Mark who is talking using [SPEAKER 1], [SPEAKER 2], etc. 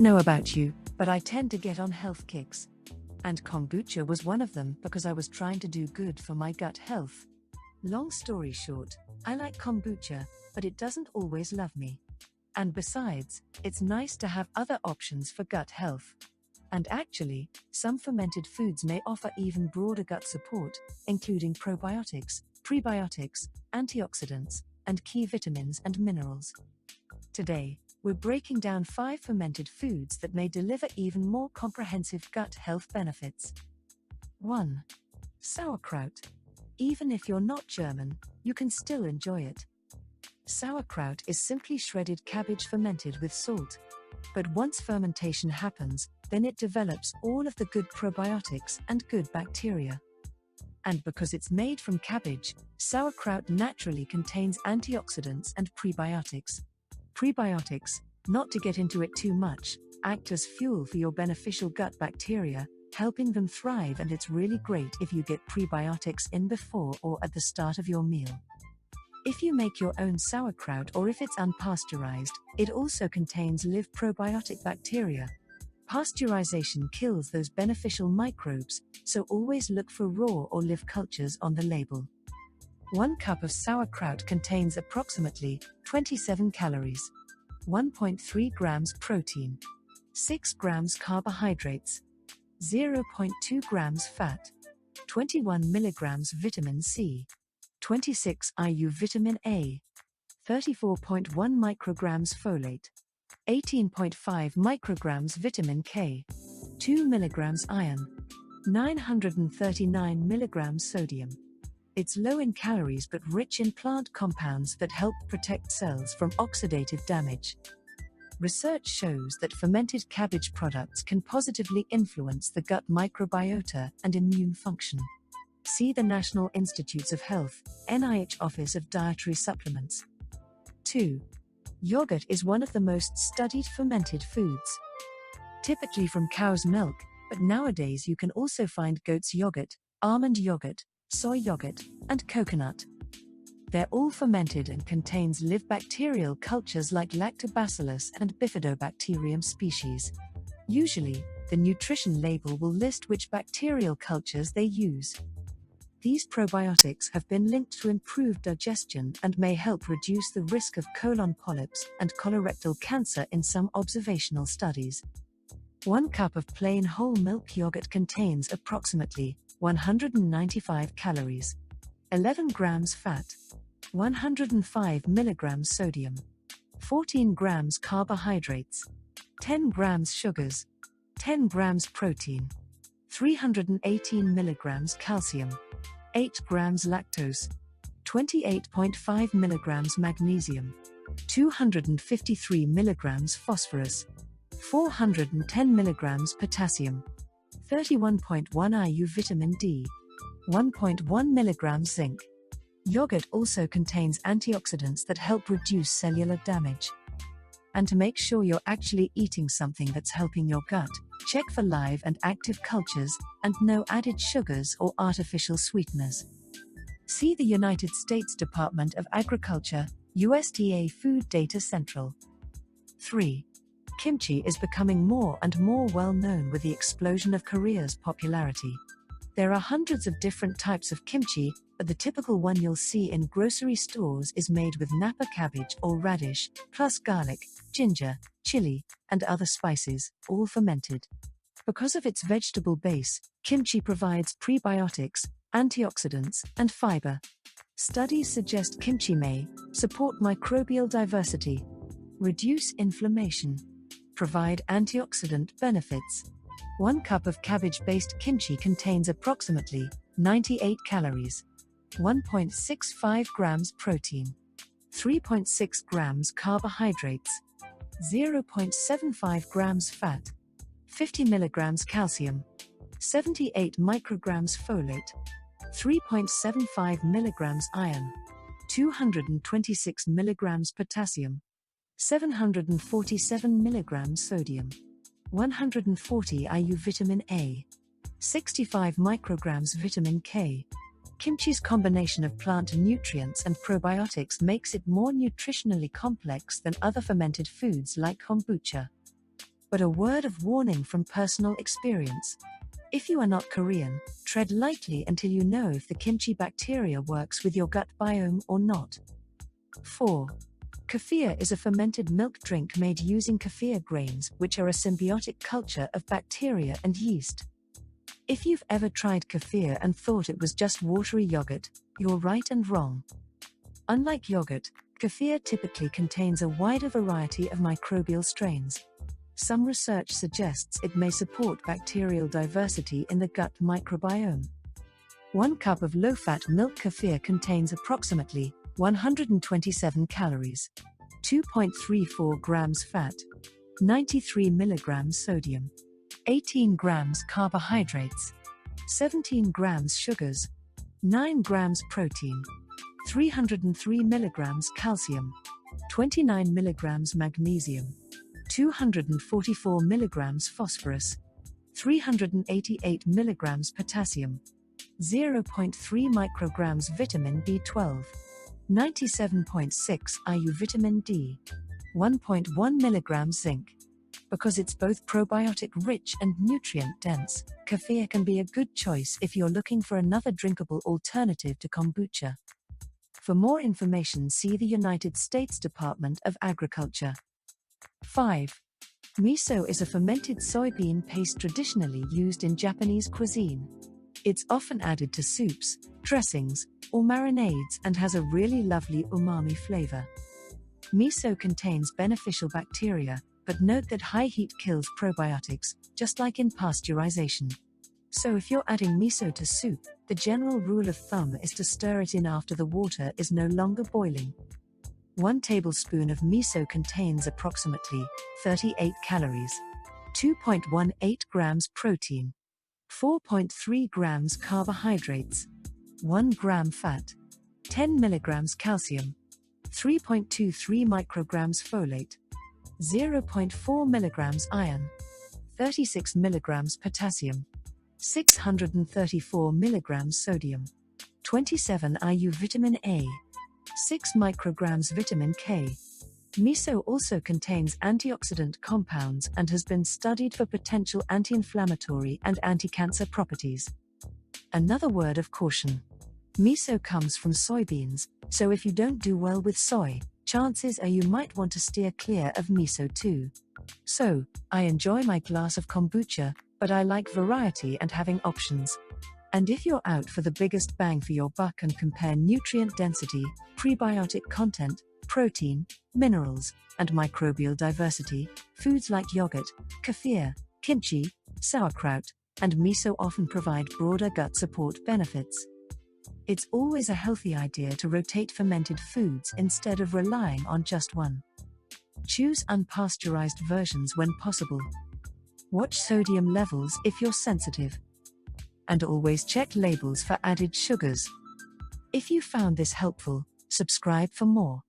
[SPEAKER 1] Know about you, but I tend to get on health kicks. And kombucha was one of them because I was trying to do good for my gut health. Long story short, I like kombucha, but it doesn't always love me. And besides, it's nice to have other options for gut health. And actually, some fermented foods may offer even broader gut support, including probiotics, prebiotics, antioxidants, and key vitamins and minerals. Today, we're breaking down 5 fermented foods that may deliver even more comprehensive gut health benefits. 1. Sauerkraut. Even if you're not German, you can still enjoy it. Sauerkraut is simply shredded cabbage fermented with salt. But once fermentation happens, then it develops all of the good probiotics and good bacteria. And because it's made from cabbage, sauerkraut naturally contains antioxidants and prebiotics. Prebiotics, not to get into it too much, act as fuel for your beneficial gut bacteria, helping them thrive, and it's really great if you get prebiotics in before or at the start of your meal. If you make your own sauerkraut or if it's unpasteurized, it also contains live probiotic bacteria. Pasteurization kills those beneficial microbes, so always look for raw or live cultures on the label. 1 cup of sauerkraut contains approximately 27 calories, 1.3 grams protein, 6 grams carbohydrates, 0.2 grams fat, 21 milligrams vitamin C, 26 IU vitamin A, 34.1 micrograms folate, 18.5 micrograms vitamin K, 2 milligrams iron, 939 milligrams sodium. It's low in calories but rich in plant compounds that help protect cells from oxidative damage. Research shows that fermented cabbage products can positively influence the gut microbiota and immune function. See the National Institutes of Health, NIH Office of Dietary Supplements. 2. Yogurt is one of the most studied fermented foods. Typically from cow's milk, but nowadays you can also find goat's yogurt, almond yogurt, soy yogurt, and coconut. They're all fermented and contains live bacterial cultures like Lactobacillus and Bifidobacterium species. Usually, the nutrition label will list which bacterial cultures they use. These probiotics have been linked to improved digestion and may help reduce the risk of colon polyps and colorectal cancer in some observational studies. 1 cup of plain whole milk yogurt contains approximately 195 calories, 11 grams fat, 105 milligrams sodium, 14 grams carbohydrates, 10 grams sugars, 10 grams protein, 318 milligrams calcium, 8 grams lactose, 28.5 milligrams magnesium, 253 milligrams phosphorus, 410 milligrams potassium, 31.1 IU vitamin D, 1.1 milligrams zinc. Yogurt also contains antioxidants that help reduce cellular damage. And to make sure you're actually eating something that's helping your gut, check for live and active cultures, and no added sugars or artificial sweeteners. See the United States Department of Agriculture, USDA Food Data Central. 3. Kimchi is becoming more and more well known with the explosion of Korea's popularity. There are hundreds of different types of kimchi, but the typical one you'll see in grocery stores is made with napa cabbage or radish, plus garlic, ginger, chili, and other spices, all fermented. Because of its vegetable base, kimchi provides prebiotics, antioxidants, and fiber. Studies suggest kimchi may support microbial diversity, reduce inflammation, provide antioxidant benefits. 1 cup of cabbage-based kimchi contains approximately 98 calories, 1.65 grams protein, 3.6 grams carbohydrates, 0.75 grams fat, 50 milligrams calcium, 78 micrograms folate, 3.75 milligrams iron, 226 milligrams potassium, 747 milligrams sodium, 140 IU vitamin A, 65 micrograms vitamin K. Kimchi's combination of plant nutrients and probiotics makes it more nutritionally complex than other fermented foods like kombucha. But a word of warning from personal experience. If you are not Korean, tread lightly until you know if the kimchi bacteria works with your gut biome or not. 4. Kefir is a fermented milk drink made using kefir grains, which are a symbiotic culture of bacteria and yeast. If you've ever tried kefir and thought it was just watery yogurt, you're right and wrong. Unlike yogurt, kefir typically contains a wider variety of microbial strains. Some research suggests it may support bacterial diversity in the gut microbiome. 1 cup of low-fat milk kefir contains approximately 127 calories, 2.34 grams fat, 93 milligrams sodium, 18 grams carbohydrates, 17 grams sugars, 9 grams protein, 303 milligrams calcium, 29 milligrams magnesium, 244 milligrams phosphorus, 388 milligrams potassium, 0.3 micrograms vitamin B12, 97.6 IU vitamin D, 1.1 milligrams zinc. Because it's both probiotic-rich and nutrient-dense, kefir can be a good choice if you're looking for another drinkable alternative to kombucha. For more information, see the United States Department of Agriculture. 5. Miso is a fermented soybean paste traditionally used in Japanese cuisine. It's often added to soups, dressings, or marinades and has a really lovely umami flavor. Miso contains beneficial bacteria, but note that high heat kills probiotics, just like in pasteurization. So if you're adding miso to soup, the general rule of thumb is to stir it in after the water is no longer boiling. 1 tablespoon of miso contains approximately 38 calories, 2.18 grams protein, 4.3 grams carbohydrates, 1 gram fat, 10 milligrams calcium, 3.23 micrograms folate, 0.4 milligrams iron, 36 milligrams potassium, 634 milligrams sodium, 27 IU vitamin A, 6 micrograms vitamin K. Miso also contains antioxidant compounds and has been studied for potential anti-inflammatory and anti-cancer properties. Another word of caution. Miso comes from soybeans, so if you don't do well with soy, chances are you might want to steer clear of miso too. So, I enjoy my glass of kombucha, but I like variety and having options. And if you're out for the biggest bang for your buck and compare nutrient density, prebiotic content, protein, minerals, and microbial diversity, foods like yogurt, kefir, kimchi, sauerkraut, and miso often provide broader gut support benefits. It's always a healthy idea to rotate fermented foods instead of relying on just one. Choose unpasteurized versions when possible. Watch sodium levels if you're sensitive. And always check labels for added sugars. If you found this helpful, subscribe for more.